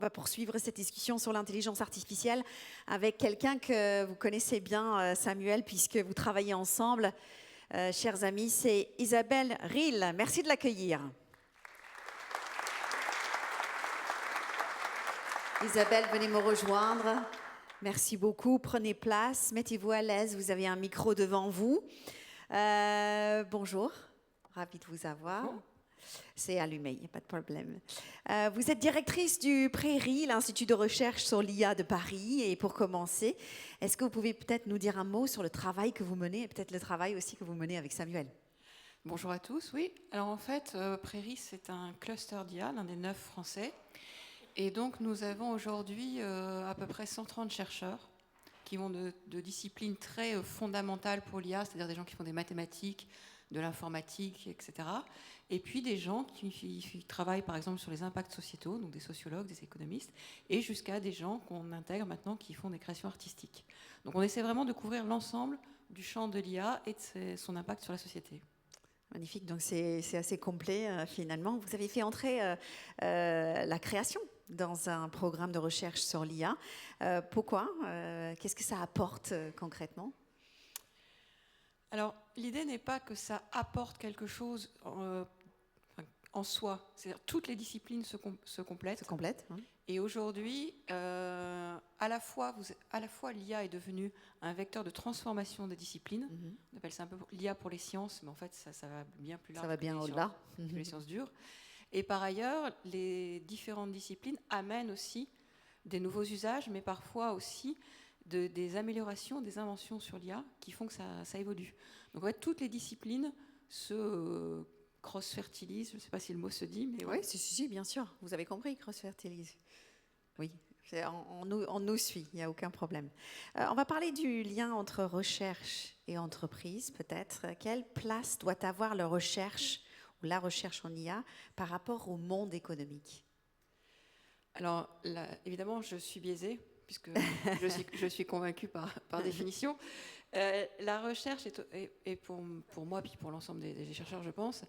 On va poursuivre cette discussion sur l'intelligence artificielle avec quelqu'un que vous connaissez bien, Samuel, puisque vous travaillez ensemble. Chers amis, c'est Isabelle Ril. Merci de l'accueillir. Isabelle, venez me rejoindre. Merci beaucoup. Prenez place, mettez-vous à l'aise. Vous avez un micro devant vous. Bonjour, ravi de vous avoir. Bonjour. C'est allumé, il n'y a pas de problème. Vous êtes directrice du Prairie, l'Institut de recherche sur l'IA de Paris. Et pour commencer, est-ce que vous pouvez peut-être nous dire un mot sur le travail que vous menez et peut-être le travail aussi que vous menez avec Samuel? Bonjour à tous, oui. Alors en fait, Prairie, c'est un cluster d'IA, l'un des 9 français. Et donc nous avons aujourd'hui à peu près 130 chercheurs qui vont de disciplines très fondamentales pour l'IA, c'est-à-dire des gens qui font des mathématiques, de l'informatique, etc. Et puis des gens qui travaillent par exemple sur les impacts sociétaux, donc des sociologues, des économistes, et jusqu'à des gens qu'on intègre maintenant qui font des créations artistiques. Donc on essaie vraiment de couvrir l'ensemble du champ de l'IA et de son impact sur la société. Magnifique, donc c'est assez complet finalement. Vous avez fait entrer la création dans un programme de recherche sur l'IA. Pourquoi? Qu'est-ce que ça apporte concrètement? Alors, l'idée n'est pas que ça apporte quelque chose en soi. C'est-à-dire toutes les disciplines se complètent. Se complète, hein. Et aujourd'hui, à la fois l'IA est devenue un vecteur de transformation des disciplines. On appelle ça un peu l'IA pour les sciences, mais en fait, ça va bien plus large. Ça va bien au-delà. Que les sciences dures. Et par ailleurs, les différentes disciplines amènent aussi des nouveaux usages, mais parfois aussi des améliorations, des inventions sur l'IA qui font que ça évolue. Donc en fait, toutes les disciplines se cross-fertilisent, je ne sais pas si le mot se dit, mais oui, si, bien sûr. Vous avez compris, cross-fertilise. Oui, on nous suit, il n'y a aucun problème. On va parler du lien entre recherche et entreprise, peut-être. Quelle place doit avoir la recherche en IA par rapport au monde économique? Alors, là, évidemment, je suis biaisée, puisque je suis convaincue par définition. La recherche est pour moi, puis pour l'ensemble des chercheurs, je pense,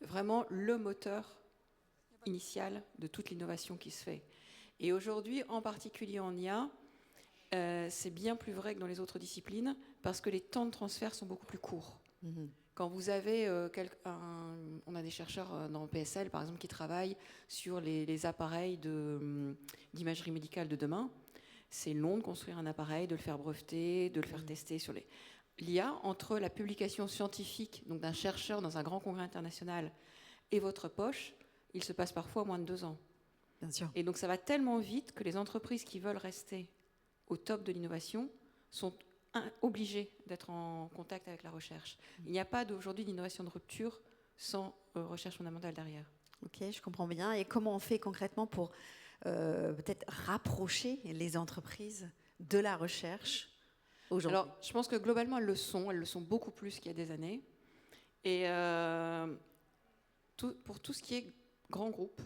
vraiment le moteur initial de toute l'innovation qui se fait. Et aujourd'hui, en particulier en IA, c'est bien plus vrai que dans les autres disciplines, parce que les temps de transfert sont beaucoup plus courts. Quand vous avez on a des chercheurs dans PSL, par exemple, qui travaillent sur les appareils d'imagerie médicale de demain. C'est long de construire un appareil, de le faire breveter, de le faire tester sur les... L'IA, entre la publication scientifique donc d'un chercheur dans un grand congrès international et votre poche, il se passe parfois moins de 2 ans. Bien sûr. Et donc ça va tellement vite que les entreprises qui veulent rester au top de l'innovation sont obligés d'être en contact avec la recherche. Il n'y a pas aujourd'hui d'innovation de rupture sans recherche fondamentale derrière. Ok, je comprends bien. Et comment on fait concrètement pour peut-être rapprocher les entreprises de la recherche aujourd'hui? Alors, je pense que globalement, elles le sont beaucoup plus qu'il y a des années. Et pour tout ce qui est grands groupes,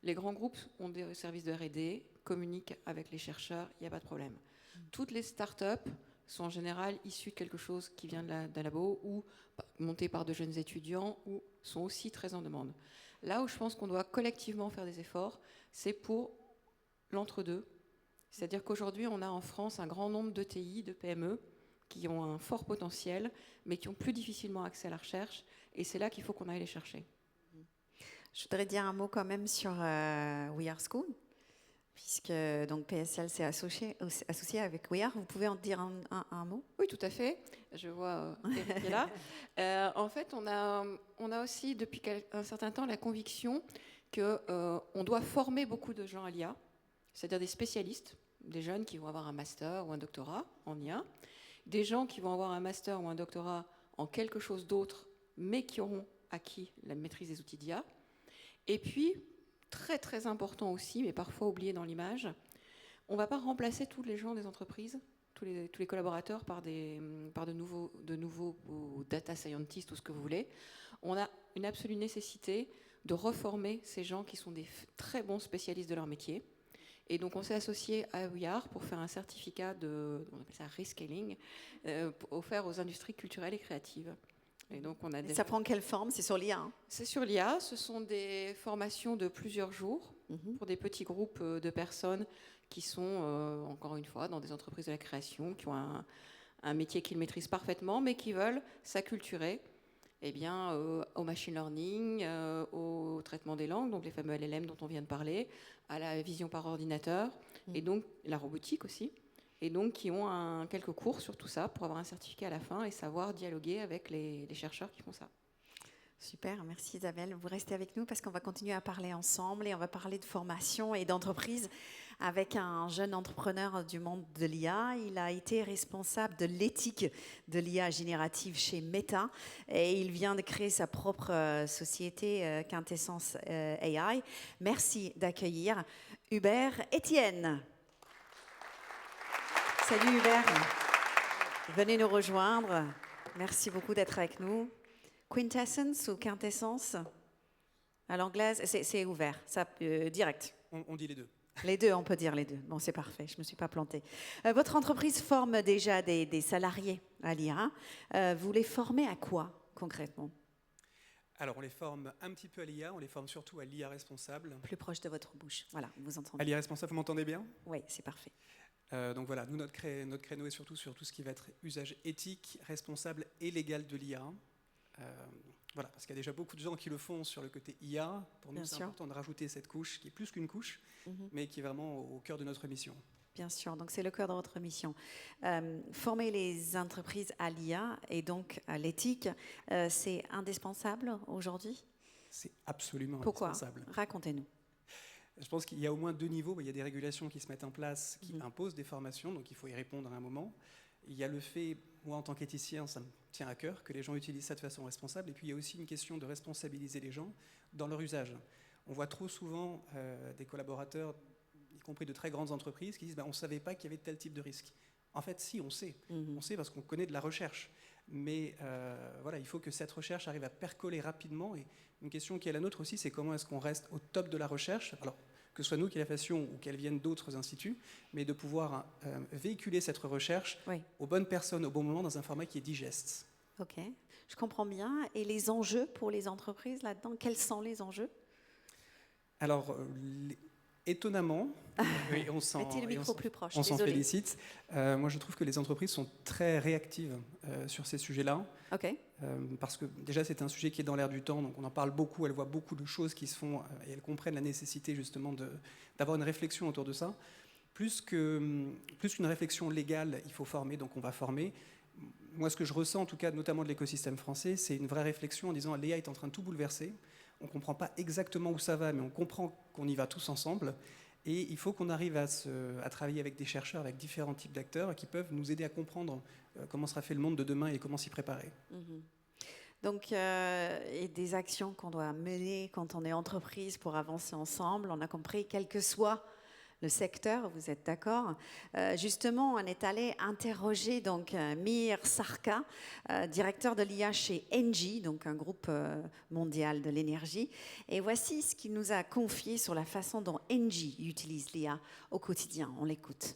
les grands groupes ont des services de R&D, communiquent avec les chercheurs, il n'y a pas de problème. Toutes les startups sont en général issus de quelque chose qui vient d'un labo ou montés par de jeunes étudiants ou sont aussi très en demande. Là où je pense qu'on doit collectivement faire des efforts, c'est pour l'entre-deux. C'est-à-dire qu'aujourd'hui, on a en France un grand nombre d'ETI, de PME, qui ont un fort potentiel, mais qui ont plus difficilement accès à la recherche, et c'est là qu'il faut qu'on aille les chercher. Je voudrais dire un mot quand même sur We Are School, puisque donc PSL s'est associé avec We Are. Vous pouvez en dire un mot? Oui, tout à fait. Je vois Eric qui est là. En fait, on a aussi, depuis un certain temps, la conviction qu'on doit former beaucoup de gens à l'IA, c'est-à-dire des spécialistes, des jeunes qui vont avoir un master ou un doctorat en IA, des gens qui vont avoir un master ou un doctorat en quelque chose d'autre, mais qui auront acquis la maîtrise des outils d'IA. Et puis, très très important aussi, mais parfois oublié dans l'image, on ne va pas remplacer tous les gens des entreprises, tous les collaborateurs par de nouveaux data scientists ou ce que vous voulez. On a une absolue nécessité de reformer ces gens qui sont des très bons spécialistes de leur métier. Et donc on s'est associé à We Are pour faire un certificat on appelle ça rescaling, offert aux industries culturelles et créatives. Et donc, on a Et ça prend quelle forme? C'est sur l'IA, hein? C'est sur l'IA. Ce sont des formations de plusieurs jours pour des petits groupes de personnes qui sont, encore une fois, dans des entreprises de la création, qui ont un métier qu'ils maîtrisent parfaitement, mais qui veulent s'acculturer au machine learning, au traitement des langues, donc les fameux LLM dont on vient de parler, à la vision par ordinateur, et donc la robotique aussi, et donc qui ont quelques cours sur tout ça pour avoir un certificat à la fin et savoir dialoguer avec les chercheurs qui font ça. Super, merci Isabelle. Vous restez avec nous parce qu'on va continuer à parler ensemble et on va parler de formation et d'entreprise avec un jeune entrepreneur du monde de l'IA. Il a été responsable de l'éthique de l'IA générative chez Meta et il vient de créer sa propre société Quintessence AI. Merci d'accueillir Hubert Etienne. Salut Hubert, venez nous rejoindre. Merci beaucoup d'être avec nous. Quintessence ou quintessence à l'anglaise, c'est ouvert, ça, direct. On dit les deux. Les deux, on peut dire les deux. Bon, c'est parfait, je ne me suis pas plantée. Votre entreprise forme déjà des salariés à l'IA. Vous les formez à quoi, concrètement? Alors, on les forme un petit peu à l'IA, on les forme surtout à l'IA responsable. Plus proche de votre bouche, voilà, vous entendez. À l'IA responsable, vous m'entendez bien? Oui, c'est parfait. Donc voilà, nous, notre créneau est surtout sur tout ce qui va être usage éthique, responsable et légal de l'IA. Voilà, parce qu'il y a déjà beaucoup de gens qui le font sur le côté IA. Pour nous, c'est important de rajouter cette couche qui est plus qu'une couche, mais qui est vraiment au cœur de notre mission. Bien sûr, donc c'est le cœur de votre mission. Former les entreprises à l'IA et donc à l'éthique, c'est indispensable aujourd'hui? C'est absolument Pourquoi? indispensable. Racontez-nous. Je pense qu'il y a au moins deux niveaux. Il y a des régulations qui se mettent en place, qui imposent des formations, donc il faut y répondre à un moment. Il y a le fait, moi en tant qu'éthicien, ça me tient à cœur, que les gens utilisent ça de façon responsable. Et puis il y a aussi une question de responsabiliser les gens dans leur usage. On voit trop souvent des collaborateurs, y compris de très grandes entreprises, qui disent on ne savait pas qu'il y avait tel type de risque. En fait, si, on sait. On sait parce qu'on connaît de la recherche. Mais voilà, il faut que cette recherche arrive à percoler rapidement. Et une question qui est la nôtre aussi, c'est comment est-ce qu'on reste au top de la recherche. Alors, que ce soit nous qui la fassions ou qu'elle vienne d'autres instituts, mais de pouvoir véhiculer cette recherche aux bonnes personnes, au bon moment, dans un format qui est digeste. Ok, je comprends bien. Et les enjeux pour les entreprises là-dedans, quels sont les enjeux? Alors, étonnamment, on s'en félicite. Moi, je trouve que les entreprises sont très réactives sur ces sujets-là. Okay. Parce que déjà, c'est un sujet qui est dans l'air du temps, donc on en parle beaucoup, elles voient beaucoup de choses qui se font et elles comprennent la nécessité justement d'avoir une réflexion autour de ça. Plus qu'une réflexion légale, il faut former, donc on va former. Moi, ce que je ressens, en tout cas, notamment de l'écosystème français, c'est une vraie réflexion en disant l'IA est en train de tout bouleverser. On ne comprend pas exactement où ça va, mais on comprend qu'on y va tous ensemble. Et il faut qu'on arrive à travailler avec des chercheurs, avec différents types d'acteurs qui peuvent nous aider à comprendre comment sera fait le monde de demain et comment s'y préparer. Donc, il y a des actions qu'on doit mener quand on est entreprise pour avancer ensemble. On a compris, quel que soit le secteur, vous êtes d'accord? Justement, on est allé interroger donc Mihir Sarka, directeur de l'IA chez Engie, donc un groupe mondial de l'énergie. Et voici ce qu'il nous a confié sur la façon dont Engie utilise l'IA au quotidien. On l'écoute.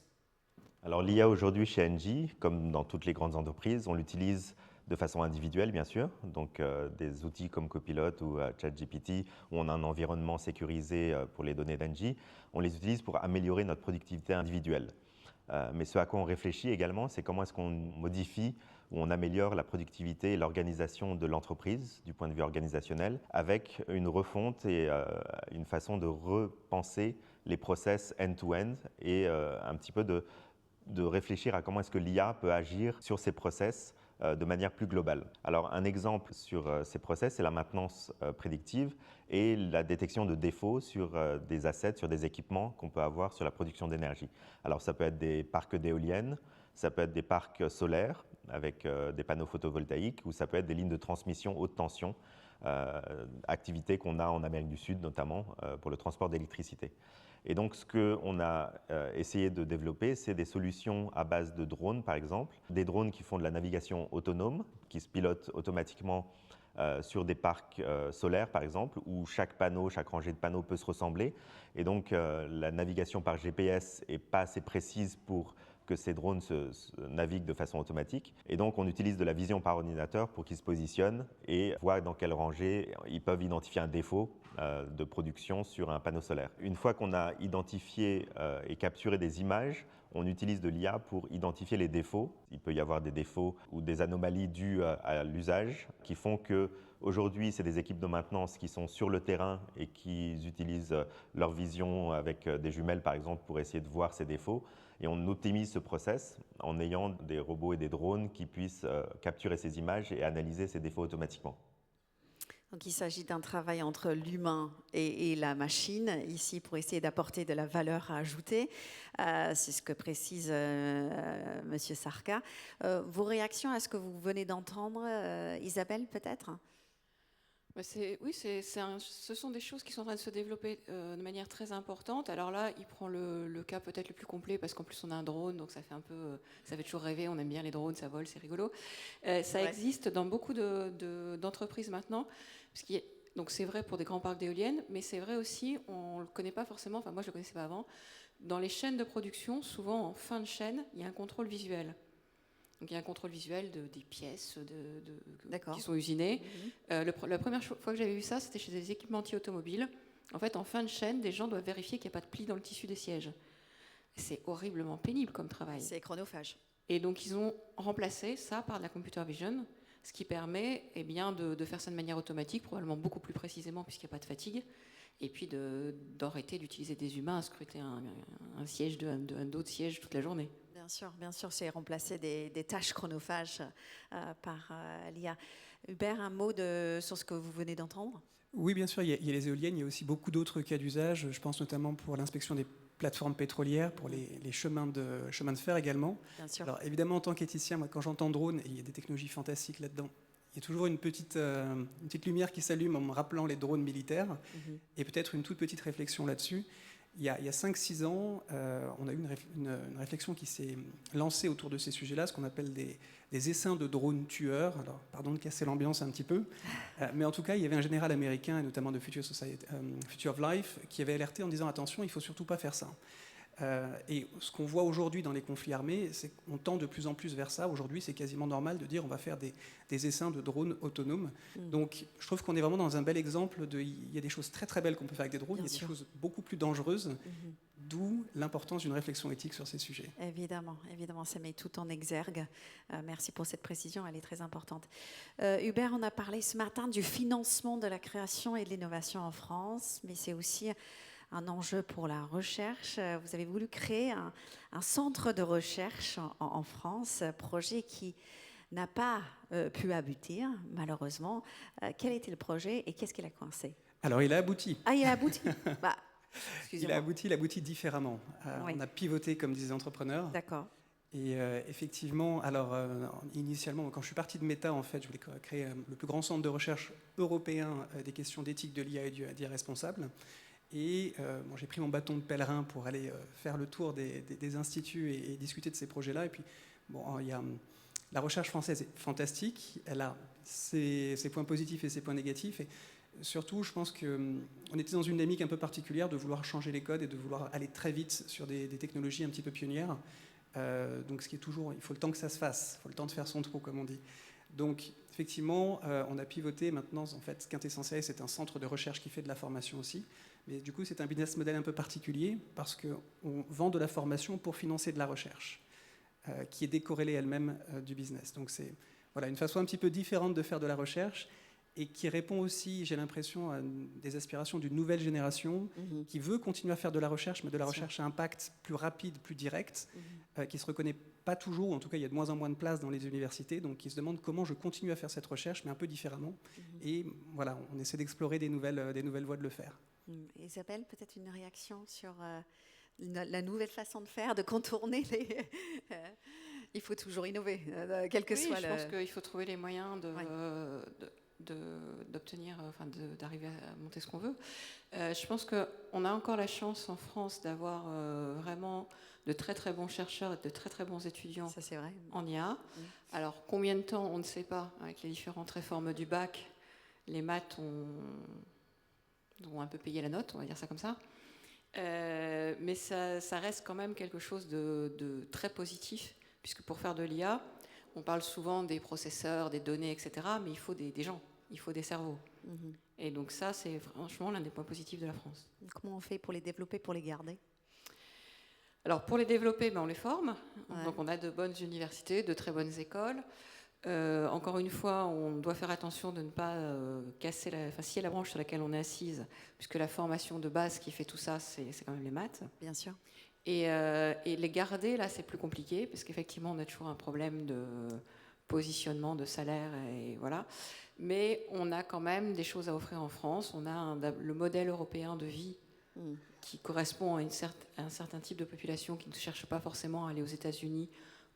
Alors l'IA aujourd'hui chez Engie, comme dans toutes les grandes entreprises, on l'utilise de façon individuelle, bien sûr, donc des outils comme Copilot ou ChatGPT, où on a un environnement sécurisé pour les données d'Engie, on les utilise pour améliorer notre productivité individuelle. Mais ce à quoi on réfléchit également, c'est comment est-ce qu'on modifie ou on améliore la productivité et l'organisation de l'entreprise, du point de vue organisationnel, avec une refonte et une façon de repenser les process end-to-end et un petit peu de réfléchir à comment est-ce que l'IA peut agir sur ces process de manière plus globale. Alors un exemple sur ces process, c'est la maintenance prédictive et la détection de défauts sur des assets, sur des équipements qu'on peut avoir sur la production d'énergie. Alors ça peut être des parcs d'éoliennes, ça peut être des parcs solaires avec des panneaux photovoltaïques ou ça peut être des lignes de transmission haute tension, activité qu'on a en Amérique du Sud notamment pour le transport d'électricité. Et donc, ce qu'on a essayé de développer, c'est des solutions à base de drones, par exemple. Des drones qui font de la navigation autonome, qui se pilotent automatiquement sur des parcs solaires, par exemple, où chaque panneau, chaque rangée de panneaux peut se ressembler. Et donc, la navigation par GPS n'est pas assez précise pour que ces drones naviguent de façon automatique. Et donc, on utilise de la vision par ordinateur pour qu'ils se positionnent et voir dans quelle rangée ils peuvent identifier un défaut de production sur un panneau solaire. Une fois qu'on a identifié et capturé des images, on utilise de l'IA pour identifier les défauts. Il peut y avoir des défauts ou des anomalies dues à l'usage qui font que aujourd'hui, c'est des équipes de maintenance qui sont sur le terrain et qui utilisent leur vision avec des jumelles, par exemple, pour essayer de voir ces défauts. Et on optimise ce process en ayant des robots et des drones qui puissent capturer ces images et analyser ces défauts automatiquement. Donc il s'agit d'un travail entre l'humain et la machine, ici pour essayer d'apporter de la valeur ajoutée. C'est ce que précise Monsieur Sarka. Vos réactions à ce que vous venez d'entendre, Isabelle, peut-être ? Ce sont des choses qui sont en train de se développer de manière très importante. Alors là, il prend le cas peut-être le plus complet parce qu'en plus on a un drone, donc ça fait toujours rêver. On aime bien les drones, ça vole, c'est rigolo. Ça existe dans beaucoup d'entreprises maintenant. Donc c'est vrai pour des grands parcs d'éoliennes, mais c'est vrai aussi, on ne le connaît pas forcément, enfin moi je ne le connaissais pas avant, dans les chaînes de production, souvent en fin de chaîne, il y a un contrôle visuel. Donc il y a un contrôle visuel des pièces qui sont usinées. La première fois que j'avais vu ça, c'était chez des équipementiers automobiles. En fait, en fin de chaîne, des gens doivent vérifier qu'il n'y a pas de plis dans le tissu des sièges. C'est horriblement pénible comme travail. C'est chronophage. Et donc ils ont remplacé ça par de la computer vision, ce qui permet de faire ça de manière automatique, probablement beaucoup plus précisément puisqu'il n'y a pas de fatigue, et puis d'arrêter d'utiliser des humains à scruter un siège d'un autre siège toute la journée. Bien sûr, c'est remplacer des tâches chronophages par l'IA. Hubert, un mot sur ce que vous venez d'entendre ? Oui, bien sûr, il y a les éoliennes, il y a aussi beaucoup d'autres cas d'usage. Je pense notamment pour l'inspection des plateformes pétrolières, pour les chemins de fer également. Bien sûr. Alors évidemment, en tant qu'éthicien, moi, quand j'entends drone, et il y a des technologies fantastiques là-dedans, il y a toujours une petite lumière qui s'allume en me rappelant les drones militaires, et peut-être une toute petite réflexion là-dessus. Il y a 5-6 ans, on a eu une réflexion qui s'est lancée autour de ces sujets-là, ce qu'on appelle des essaims de drones tueurs. Alors, pardon de casser l'ambiance un petit peu, mais en tout cas, il y avait un général américain, et notamment de Future of Life, qui avait alerté en disant « Attention, il ne faut surtout pas faire ça ». Et ce qu'on voit aujourd'hui dans les conflits armés, c'est qu'on tend de plus en plus vers ça. Aujourd'hui, c'est quasiment normal de dire on va faire des essaims de drones autonomes. Donc, je trouve qu'on est vraiment dans un bel exemple il y a des choses très très belles qu'on peut faire avec des drones, il y a des choses beaucoup plus dangereuses, d'où l'importance d'une réflexion éthique sur ces sujets. Évidemment, ça met tout en exergue. Merci pour cette précision, elle est très importante. Hubert, on a parlé ce matin du financement de la création et de l'innovation en France, mais c'est aussi un enjeu pour la recherche. Vous avez voulu créer un centre de recherche en France, projet qui n'a pas pu aboutir, malheureusement. Quel était le projet et qu'est-ce qu'il a coincé ? Alors, il a abouti. Ah, il a abouti il a abouti différemment. Oui. On a pivoté comme disent les entrepreneurs. D'accord. Et effectivement, alors initialement, quand je suis parti de Meta, en fait, je voulais créer le plus grand centre de recherche européen des questions d'éthique de l'IA et d'IA responsable. Et j'ai pris mon bâton de pèlerin pour aller faire le tour des instituts et discuter de ces projets-là. Et puis, la recherche française est fantastique. Elle a ses points positifs et ses points négatifs. Et surtout, je pense qu'on était dans une dynamique un peu particulière de vouloir changer les codes et de vouloir aller très vite sur des technologies un petit peu pionnières. Donc, ce qui est toujours, il faut le temps que ça se fasse. Il faut le temps de faire son trou, comme on dit. Donc, effectivement, on a pivoté. Maintenant, en fait, Quintessentiel, c'est un centre de recherche qui fait de la formation aussi. Mais du coup, c'est un business model un peu particulier parce qu'on vend de la formation pour financer de la recherche, qui est décorrélée elle-même du business. Donc c'est une façon un petit peu différente de faire de la recherche et qui répond aussi, j'ai l'impression, à des aspirations d'une nouvelle génération qui veut continuer à faire de la recherche, mais de la recherche à impact plus rapide, plus direct, qui ne se reconnaît pas toujours, ou en tout cas il y a de moins en moins de place dans les universités, donc qui se demande comment je continue à faire cette recherche, mais un peu différemment. Et voilà, on essaie d'explorer des nouvelles voies de le faire. Isabelle, peut-être une réaction sur la nouvelle façon de faire, de contourner les... il faut toujours innover, quel que soit je pense qu'il faut trouver les moyens d'obtenir, d'arriver à monter ce qu'on veut. Je pense qu'on a encore la chance en France d'avoir vraiment de très très bons chercheurs et de très très bons étudiants. Ça, c'est vrai. En IA. Alors, combien de temps, on ne sait pas. Avec les différentes réformes du bac, les maths ont un peu payé la note, on va dire ça comme ça. Mais ça reste quand même quelque chose de très positif, puisque pour faire de l'IA, on parle souvent des processeurs, des données, etc., mais il faut des gens, il faut des cerveaux. Mhm. Et donc ça, c'est franchement l'un des points positifs de la France. Comment on fait pour les développer, pour les garder? Alors pour les développer, on les forme. Ouais. Donc on a de bonnes universités, de très bonnes écoles. Encore une fois, on doit faire attention de ne pas casser scier la branche sur laquelle on est assise, puisque la formation de base qui fait tout ça, c'est quand même les maths. Bien sûr. Et les garder, là, c'est plus compliqué, parce qu'effectivement, on a toujours un problème de positionnement, de salaire, et voilà. Mais on a quand même des choses à offrir en France. On a le modèle européen de vie qui correspond à un certain type de population qui ne cherche pas forcément à aller aux États-Unis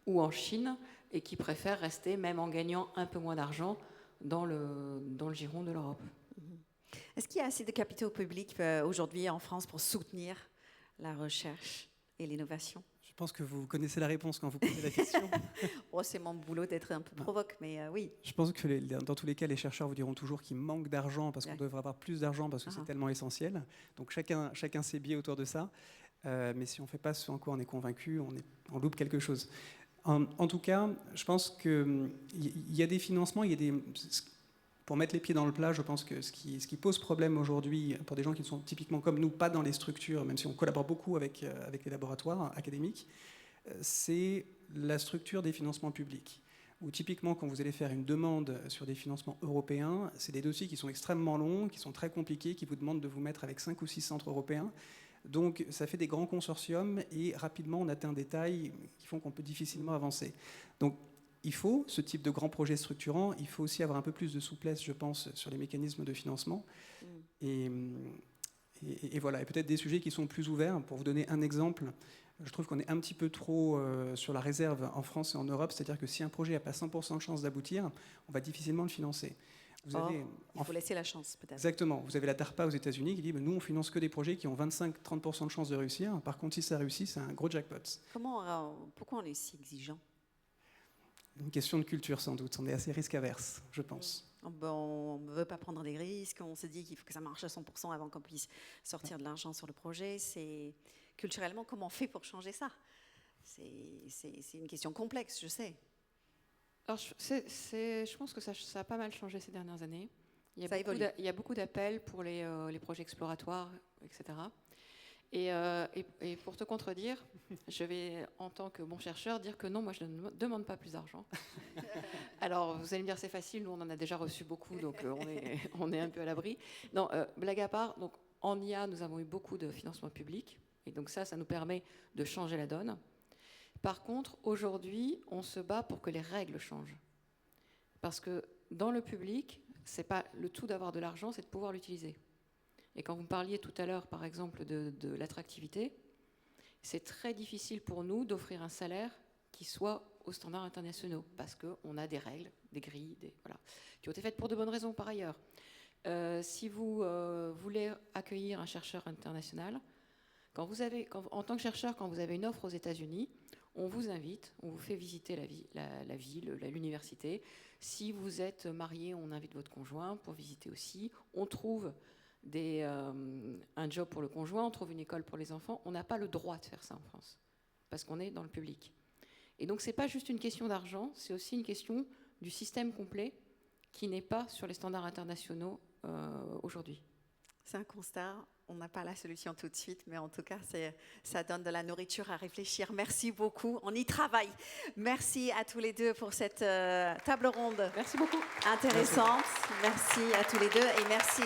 ou en Chine, et qui préfère rester, même en gagnant un peu moins d'argent, dans le giron de l'Europe. Est-ce qu'il y a assez de capitaux publics aujourd'hui en France pour soutenir la recherche et l'innovation? Je pense que vous connaissez la réponse quand vous posez la question. Oh, c'est mon boulot d'être un peu provoque, mais oui. Je pense que dans tous les cas, les chercheurs vous diront toujours qu'il manque d'argent parce qu'on devrait avoir plus d'argent parce que c'est tellement essentiel. Donc chacun ses biais autour de ça. Mais si on ne fait pas ce en quoi on est convaincu, on loupe quelque chose. En tout cas, je pense qu'il y a des financements, pour mettre les pieds dans le plat, je pense que ce qui pose problème aujourd'hui pour des gens qui sont typiquement comme nous, pas dans les structures, même si on collabore beaucoup avec les laboratoires académiques, c'est la structure des financements publics. Où typiquement, quand vous allez faire une demande sur des financements européens, c'est des dossiers qui sont extrêmement longs, qui sont très compliqués, qui vous demandent de vous mettre avec 5 ou 6 centres européens. Donc ça fait des grands consortiums et rapidement on atteint des tailles qui font qu'on peut difficilement avancer. Donc il faut ce type de grands projets structurants, il faut aussi avoir un peu plus de souplesse, je pense, sur les mécanismes de financement. Et voilà, et peut-être des sujets qui sont plus ouverts. Pour vous donner un exemple, je trouve qu'on est un petit peu trop sur la réserve en France et en Europe, c'est-à-dire que si un projet n'a pas 100% de chance d'aboutir, on va difficilement le financer. Il faut laisser la chance, peut-être. Exactement. Vous avez la DARPA aux États-Unis qui dit nous, on finance que des projets qui ont 25-30% de chances de réussir. Par contre, si ça réussit, c'est un gros jackpot. Pourquoi on est si exigeant? Une question de culture, sans doute. On est assez risque-averse, je pense. On ne veut pas prendre des risques. On se dit qu'il faut que ça marche à 100% avant qu'on puisse sortir de l'argent sur le projet. Culturellement, comment on fait pour changer ça? C'est une question complexe, je sais. Alors, je pense que ça a pas mal changé ces dernières années. Il y a beaucoup d'appels pour les projets exploratoires, etc. Et pour te contredire, je vais, en tant que bon chercheur, dire que non, moi je ne demande pas plus d'argent. Alors, vous allez me dire c'est facile, nous on en a déjà reçu beaucoup, donc on est un peu à l'abri. Non, blague à part, donc, en IA, nous avons eu beaucoup de financement public, et donc ça nous permet de changer la donne. Par contre, aujourd'hui, on se bat pour que les règles changent. Parce que dans le public, c'est pas le tout d'avoir de l'argent, c'est de pouvoir l'utiliser. Et quand vous me parliez tout à l'heure, par exemple, de l'attractivité, c'est très difficile pour nous d'offrir un salaire qui soit aux standards internationaux, parce qu'on a des règles, des grilles, qui ont été faites pour de bonnes raisons par ailleurs. Si vous voulez accueillir un chercheur international, en tant que chercheur, quand vous avez une offre aux États-Unis, on vous invite, on vous fait visiter la ville, l'université. Si vous êtes marié, on invite votre conjoint pour visiter aussi. On trouve un job pour le conjoint, on trouve une école pour les enfants. On n'a pas le droit de faire ça en France, parce qu'on est dans le public. Et donc, ce n'est pas juste une question d'argent, c'est aussi une question du système complet qui n'est pas sur les standards internationaux aujourd'hui. C'est un constat. On n'a pas la solution tout de suite, mais en tout cas, ça donne de la nourriture à réfléchir. Merci beaucoup. On y travaille. Merci à tous les deux pour cette table ronde. Merci beaucoup. Intéressante. Merci à tous les deux et merci